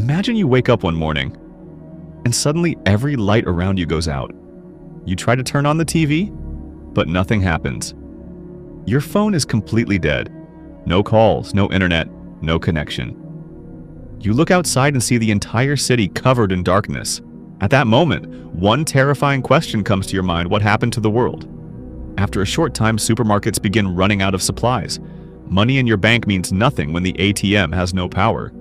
Imagine you wake up one morning, and suddenly every light around you goes out. You try to turn on the TV, but nothing happens. Your phone is completely dead. No calls, no internet, no connection. You look outside and see the entire city covered in darkness. At that moment, one terrifying question comes to your mind: what happened to the world? After a short time, supermarkets begin running out of supplies. Money in your bank means nothing when the ATM has no power.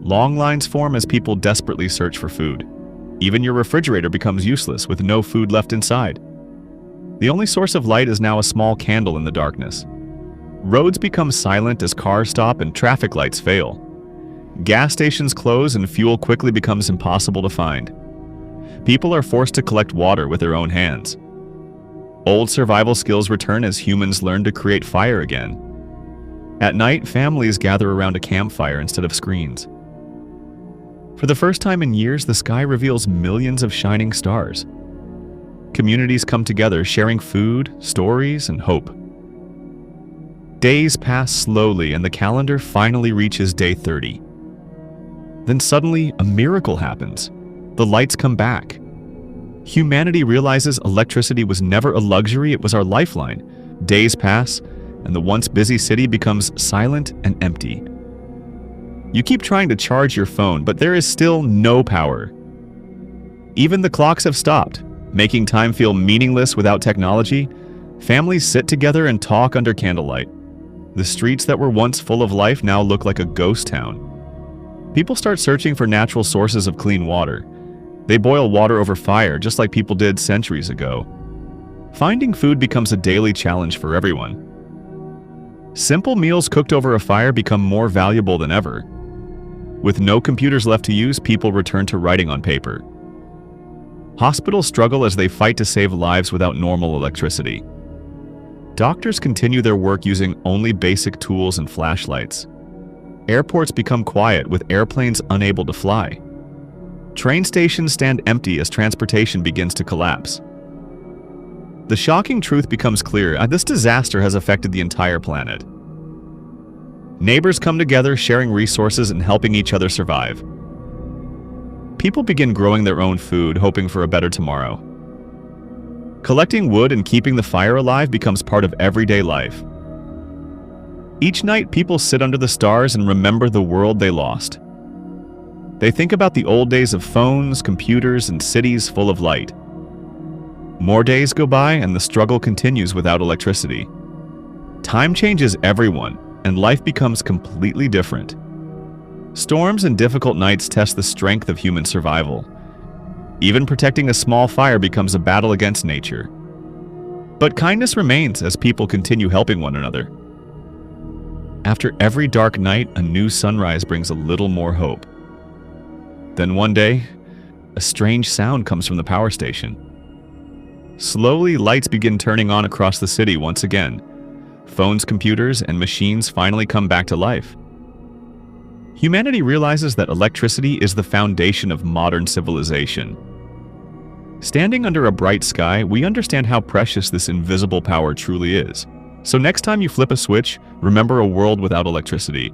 Long lines form as people desperately search for food. Even your refrigerator becomes useless with no food left inside. The only source of light is now a small candle in the darkness. Roads become silent as cars stop and traffic lights fail. Gas stations close and fuel quickly becomes impossible to find. People are forced to collect water with their own hands. Old survival skills return as humans learn to create fire again. At night, families gather around a campfire instead of screens. For the first time in years, the sky reveals millions of shining stars. Communities come together, sharing food, stories, and hope. Days pass slowly, and the calendar finally reaches day 30. Then suddenly, a miracle happens. The lights come back. Humanity realizes electricity was never a luxury, it was our lifeline. Days pass, and the once busy city becomes silent and empty. You keep trying to charge your phone, but there is still no power. Even the clocks have stopped, making time feel meaningless without technology. Families sit together and talk under candlelight. The streets that were once full of life now look like a ghost town. People start searching for natural sources of clean water. They boil water over fire just like people did centuries ago. Finding food becomes a daily challenge for everyone. Simple meals cooked over a fire become more valuable than ever. With no computers left to use, people return to writing on paper. Hospitals struggle as they fight to save lives without normal electricity. Doctors continue their work using only basic tools and flashlights. Airports become quiet with airplanes unable to fly. Train stations stand empty as transportation begins to collapse. The shocking truth becomes clear: this disaster has affected the entire planet. Neighbors come together, sharing resources and helping each other survive. People begin growing their own food, hoping for a better tomorrow. Collecting wood and keeping the fire alive becomes part of everyday life. Each night, people sit under the stars and remember the world they lost. They think about the old days of phones, computers, and cities full of light. More days go by and the struggle continues without electricity. Time changes everyone, and life becomes completely different. Storms and difficult nights test the strength of human survival. Even protecting a small fire becomes a battle against nature. But kindness remains as people continue helping one another. After every dark night, a new sunrise brings a little more hope. Then one day, a strange sound comes from the power station. Slowly, lights begin turning on across the city once again. Phones, computers, and machines finally come back to life. Humanity realizes that electricity is the foundation of modern civilization. Standing under a bright sky, we understand how precious this invisible power truly is. So next time you flip a switch, remember a world without electricity.